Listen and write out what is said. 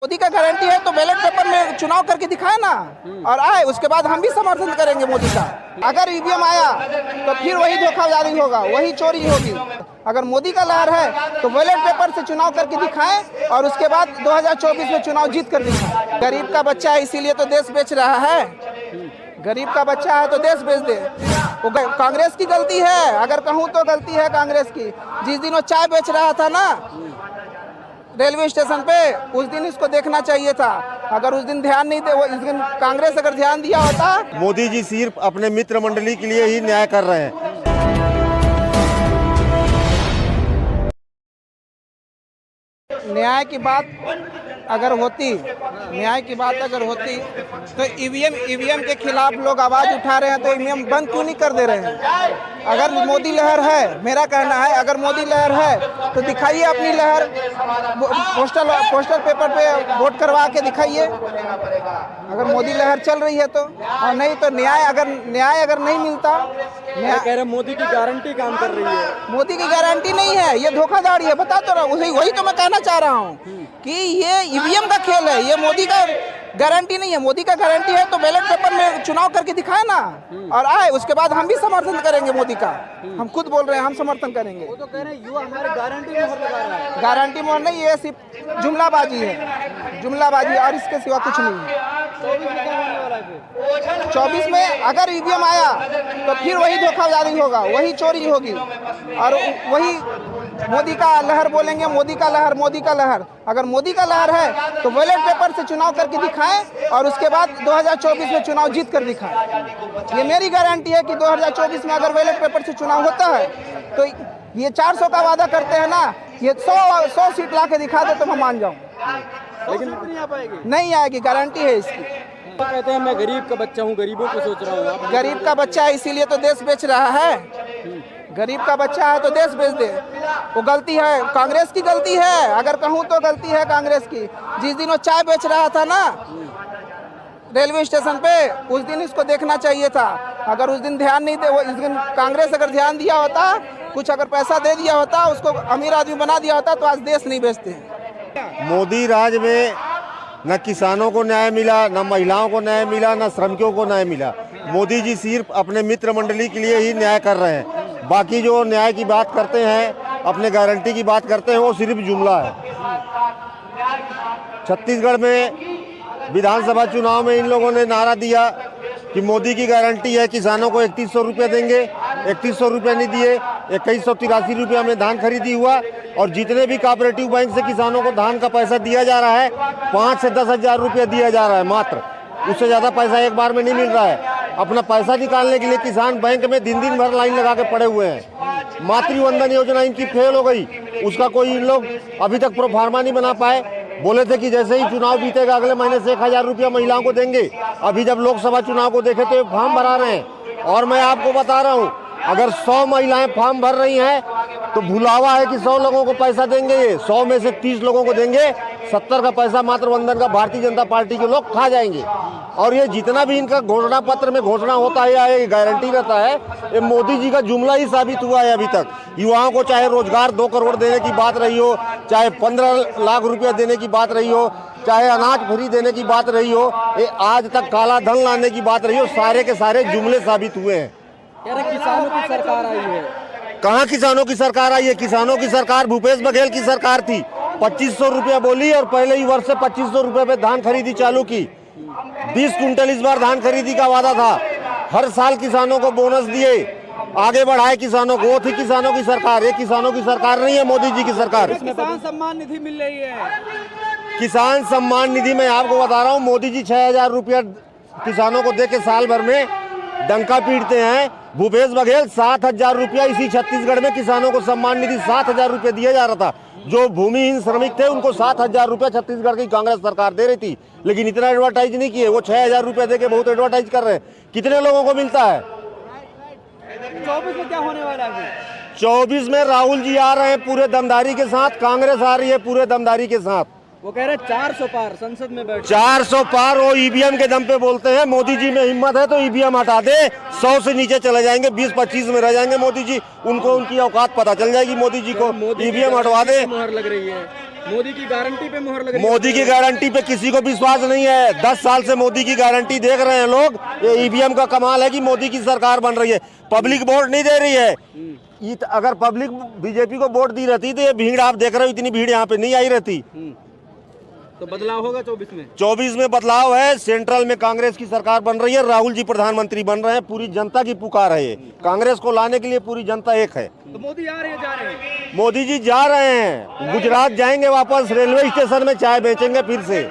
मोदी का गारंटी है तो बैलेट पेपर में चुनाव करके दिखाए ना और आए, उसके बाद हम भी समर्थन करेंगे मोदी का। अगर ईवीएम आया तो फिर वही धोखाधड़ी होगा, वही चोरी होगी। अगर मोदी का लहर है तो बैलेट पेपर से चुनाव करके दिखाएं और उसके बाद 2024 में चुनाव जीत कर दिखाएं। गरीब का बच्चा है इसीलिए तो देश बेच रहा है। गरीब का बच्चा है तो देश बेच दे। वो कांग्रेस की गलती है, अगर कहूँ तो गलती है कांग्रेस की। जिस दिन वो चाय बेच रहा था ना रेलवे स्टेशन पे, उस दिन इसको देखना चाहिए था। अगर उस दिन ध्यान नहीं दे, उस दिन कांग्रेस अगर ध्यान दिया होता। मोदी जी सिर्फ अपने मित्र मंडली के लिए ही न्याय कर रहे हैं। न्याय की बात अगर होती तो ईवीएम के खिलाफ लोग आवाज उठा रहे हैं तो ईवीएम बंद क्यों नहीं कर दे रहे हैं? अगर मोदी लहर है, मेरा कहना है अगर मोदी लहर है तो दिखाइए अपनी लहर, पोस्टर पेपर पे वोट करवा के दिखाइए अगर मोदी लहर चल रही है तो। और नहीं तो न्याय अगर नहीं मिलता। कह रहे मोदी की गारंटी काम कर रही है। मोदी की गारंटी नहीं है, ये धोखाधड़ी है। बता तो रहा हूँ, वही तो मैं कहना चाह रहा हूँ कि ये ईवीएम का खेल है, ये मोदी का गारंटी नहीं है। मोदी का गारंटी है तो बैलेट पेपर में चुनाव करके दिखाए ना और आए, उसके बाद हम भी समर्थन करेंगे मोदी का। हम खुद बोल रहे हैं हम समर्थन करेंगे। वो तो कह रहे हैं युवा हमारे गारंटी मोहर लगा रहा है। गारंटी मोहर नहीं, ये सिर्फ जुमलाबाजी है, जुमलाबाजी और इसके सिवा कुछ नहीं है। 24 में क्या होने वाला है? 24 में अगर ईवीएम आया तो फिर वही धोखाधड़ी होगा, वही चोरी होगी और वही मोदी का लहर बोलेंगे। मोदी का लहर अगर मोदी का लहर है तो बैलेट पेपर से चुनाव करके दिखाएं और उसके बाद 2024 में चुनाव जीत कर दिखाएं। ये मेरी गारंटी है कि 2024 में अगर बैलेट पेपर से चुनाव होता है तो ये 400 का वादा करते हैं ना, ये 100 सीट ला के दिखा दे तो मैं मान जाऊँ। लेकिन नहीं आ पाएगी, नहीं आएगी, गारंटी है इसकी। तो कहते हैं मैं गरीब का बच्चा हूँ, गरीबों को सोच रहा हूँ। गरीब का बच्चा है इसीलिए तो देश बेच रहा है। गरीब का बच्चा है तो देश बेच दे। वो गलती है, कांग्रेस की गलती है, अगर कहूँ तो गलती है कांग्रेस की। जिस दिन वो चाय बेच रहा था ना रेलवे स्टेशन पे, उस दिन इसको देखना चाहिए था। अगर उस दिन ध्यान नहीं दे, उस दिन कांग्रेस अगर ध्यान दिया होता, कुछ अगर पैसा दे दिया होता, उसको अमीर आदमी बना दिया होता तो आज देश नहीं बेचते। मोदी राज में न किसानों को न्याय मिला, न महिलाओं को न्याय मिला, न श्रमिकों को न्याय मिला। मोदी जी सिर्फ अपने मित्र मंडली के लिए ही न्याय कर रहे हैं। बाकी जो न्याय की बात करते हैं, अपने गारंटी की बात करते हैं, वो सिर्फ जुमला है। छत्तीसगढ़ में विधानसभा चुनाव में इन लोगों ने नारा दिया कि मोदी की गारंटी है, किसानों को 3100 रुपये देंगे। 3100 रुपये नहीं दिए, 2183 रुपया में धान खरीदी हुआ। और जितने भी कोऑपरेटिव बैंक से किसानों को धान का पैसा दिया जा रहा है, 5 से 10 हजार रुपये दिया जा रहा है मात्र। उससे ज़्यादा पैसा एक बार में नहीं मिल रहा है। अपना पैसा निकालने के लिए किसान बैंक में दिन भर लाइन लगा के पड़े हुए हैं। मातृवंदन योजना इनकी फेल हो गई, उसका कोई इन लोग अभी तक प्रोफार्मा नहीं बना पाए। बोले थे कि जैसे ही चुनाव बीतेगा अगले महीने से 1000 रुपया महिलाओं को देंगे। अभी जब लोकसभा चुनाव को देखे तो फॉर्म भरा रहे हैं। और मैं आपको बता रहा हूँ, अगर 100 महिलाएं फॉर्म भर रही हैं तो भुलावा है कि 100 लोगों को पैसा देंगे। ये 100 में से 30 लोगों को देंगे, 70 का पैसा मातृवंदन का भारतीय जनता पार्टी के लोग खा जाएंगे। और ये जितना भी इनका घोषणा पत्र में घोषणा होता है या ये गारंटी रहता है, ये मोदी जी का जुमला ही साबित हुआ है अभी तक। युवाओं को चाहे रोजगार 2 करोड़ देने की बात रही हो, चाहे 15 लाख रुपया देने की बात रही हो, चाहे अनाज फ्री देने की बात रही हो, ये आज तक काला धन लाने की बात रही हो, सारे के सारे जुमले साबित हुए हैं। किसानों की सरकार आई है। कहाँ किसानों की सरकार आई है? किसानों की सरकार भूपेश बघेल की सरकार थी। 2500 रुपया बोली और पहले ही वर्ष से 2500 रुपये पे धान खरीदी चालू की। 20 कुंटल इस बार धान खरीदी का वादा था। हर साल किसानों को बोनस दिए, आगे बढ़ाए किसानों को। वो थी किसानों की सरकार। ये किसानों की सरकार नहीं है मोदी जी की सरकार। किसान सम्मान निधि मिल रही है। किसान सम्मान निधि में आपको बता रहा हूँ, मोदी जी 6000 रुपया किसानों को दे के साल भर में डंका पीटते हैं। भूपेश बघेल 7000 रुपया इसी छत्तीसगढ़ में किसानों को सम्मान निधि 7000 रुपये दिया जा रहा था। जो भूमिहीन श्रमिक थे उनको 7000 रुपया छत्तीसगढ़ की कांग्रेस सरकार दे रही थी, लेकिन इतना एडवर्टाइज नहीं किए। वो 6000 रुपया दे के बहुत एडवर्टाइज कर रहे हैं। कितने लोगों को मिलता है? 24 में क्या होने वाला है? 24 में राहुल जी आ रहे हैं पूरे दमदारी के साथ, कांग्रेस आ रही है पूरे दमदारी के साथ। वो कह रहे हैं 400 पार संसद में बैठ। 400 पार वो ईवीएम के दम पे बोलते हैं। मोदी जी में हिम्मत है तो ईवीएम हटा दे, 100 से नीचे चले जाएंगे, 20-25 में रह जाएंगे मोदी जी। उनको उनकी औकात पता चल जाएगी मोदी जी को। ईवीएम हटवा दे। मुहर लग रही है। मोदी की गारंटी पे मुहर लग रही है। मोदी की गारंटी पे किसी को विश्वास नहीं है। 10 साल से मोदी की गारंटी देख रहे हैं लोग। ये ईवीएम का कमाल है कि मोदी की सरकार बन रही है, पब्लिक वोट नहीं दे रही है। अगर पब्लिक बीजेपी को वोट दी रहती तो ये भीड़ आप देख रहे हो, इतनी भीड़ यहाँ पे नहीं आई रहती। तो बदलाव होगा 24 में। 24 में बदलाव है। सेंट्रल में कांग्रेस की सरकार बन रही है, राहुल जी प्रधानमंत्री बन रहे हैं। पूरी जनता की पुकार है ये। कांग्रेस को लाने के लिए पूरी जनता एक है। तो मोदी आ रहे हैं, जा रहे हैं। मोदी जी जा रहे हैं, गुजरात जाएंगे, वापस रेलवे स्टेशन में चाय बेचेंगे फिर से।